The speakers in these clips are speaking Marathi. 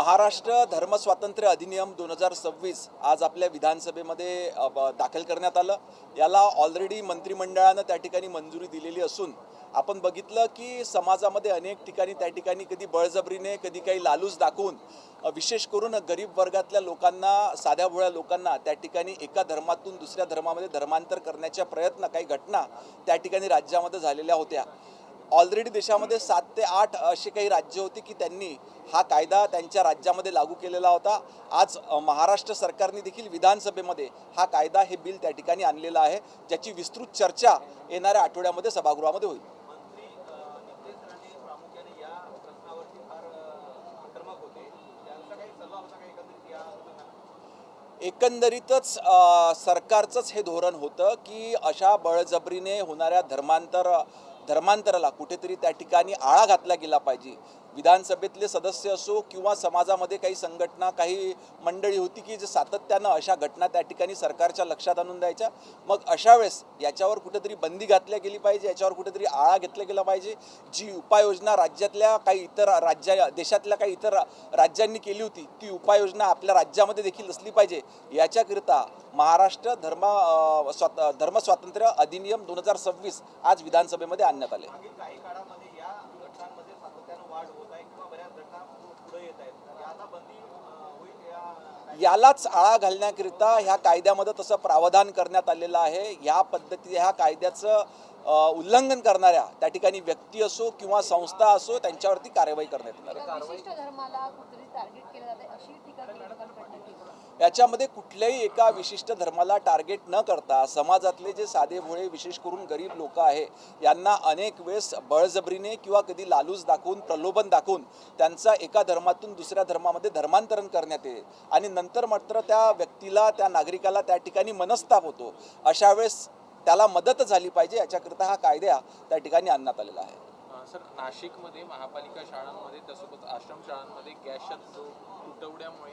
महाराष्ट्र धर्मस्वातंत्र्य अधिनियम 2026 आज आपल्या विधानसभेमध्ये दाखल करण्यात आलं। याला ऑलरेडी मंत्रिमंडळानं त्या ठिकाणी मंजुरी दिलेली असून आपण बघितलं की समाजामध्ये अनेक ठिकाणी त्या ठिकाणी कधी बळजबरीने कधी काही लालूच दाखवून विशेष करून गरीब वर्गातल्या लोकांना साध्या भोळ्या लोकांना त्या ठिकाणी एका धर्मातून दुसऱ्या धर्मामध्ये धर्मांतर करण्याच्या प्रयत्न काही घटना त्या ठिकाणी राज्यामध्ये झालेल्या होत्या। ऑलरेडी देशामध्ये 7 ते 8 असे काही राज्य होते की त्यांनी हा कायदा त्यांच्या राज्यामध्ये लागू केलेला होता। आज महाराष्ट्र सरकारने देखील विधानसभेमध्ये हा कायदा हे बिल त्या ठिकाणी आणलेला आहे, ज्याची विस्तृत चर्चा येणाऱ्या आठवड्यामध्ये सभागृहामध्ये होईल। एकंदरीतच सरकारचंच हे धोरण होतं की अशा बळजबरीने होणाऱ्या धर्मांतराला कुठेतरी त्या ठिकाणी आळा घातला गेला पाहिजे। विधानसभेतले सदस्य असो किंवा समाजामध्ये काही संघटना काही मंडळी होती की जे सातत्यानं अशा घटना त्या ठिकाणी सरकारच्या लक्षात आणून द्यायच्या। मग अशा वेळेस याच्यावर कुठेतरी बंदी घातल्या गेली पाहिजे, याच्यावर कुठेतरी आळा घेतला गेला पाहिजे। जी उपाययोजना राज्यातल्या काही इतर देशातल्या काही इतर राज्यांनी केली होती ती उपाययोजना आपल्या राज्यामध्ये देखील असली पाहिजे। याच्याकरिता महाराष्ट्र धर्मस्वातंत्र्य अधिनियम 2026 आज विधानसभेमध्ये आणण्यात आले। यालाच आळा घालण्याकरिता ह्या कायद्यामध्ये तसं प्रावधान करण्यात आलेलं आहे। ह्या पद्धतीने ह्या कायद्याचं उल्लंघन करणाऱ्या त्या ठिकाणी व्यक्ती असो किंवा संस्था असो त्यांच्यावरती कारवाई करण्यात येणार आहे। याच्यामध्ये कुठल्याही एका विशिष्ट धर्माला टार्गेट न करता समाजातले जे साधे भोळे विशेष करून गरीब लोक आहे यांना अनेक वेळेस बळजबरीने किंवा कधी लालूच दाखवून प्रलोभन दाखवून त्यांचा एका धर्मातून दुसऱ्या धर्मामध्ये धर्मांतरण करण्यात येते आणि नंतर मात्र त्या व्यक्तीला त्या नागरिकाला त्या ठिकाणी मनस्ताप होतो। अशा वेळेस त्याला मदत झाली पाहिजे, याच्याकरिता हा कायदा त्या ठिकाणी आणण्यात आलेला आहे। सर, नाशिकमध्ये महापालिका शाळांमध्ये तसोबत आश्रम शाळांमध्ये गॅसच्या तुटवड्यामुळे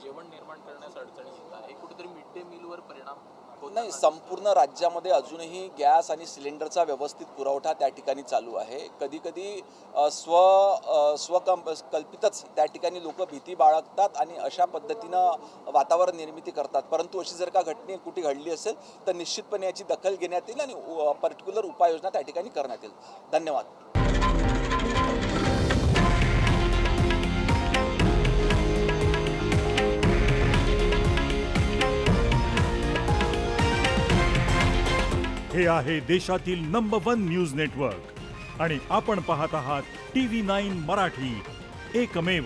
जेवण निर्माण करण्यास अडचणी येत आहे। कुठेतरी मिड डे मीलवर परिणाम होत नाही, संपूर्ण राज्यामध्ये अजूनही गॅस आणि सिलेंडरचा व्यवस्थित पुरवठा त्या ठिकाणी चालू आहे। कधी कधी स्वकल्पितच त्या ठिकाणी लोक भीती बाळगतात आणि अशा पद्धतीनं वातावरण निर्मिती करतात, परंतु अशी जर का घटना कुठे घडली असेल तर निश्चितपणे याची दखल घेण्यात येईल आणि पर्टिक्युलर उपाययोजना त्या ठिकाणी करण्यात येईल। धन्यवाद। हे आहे देशातील नंबर 1 न्यूज नेटवर्क आणि आपण पाहत आहात TV9 मराठी, एकमेव।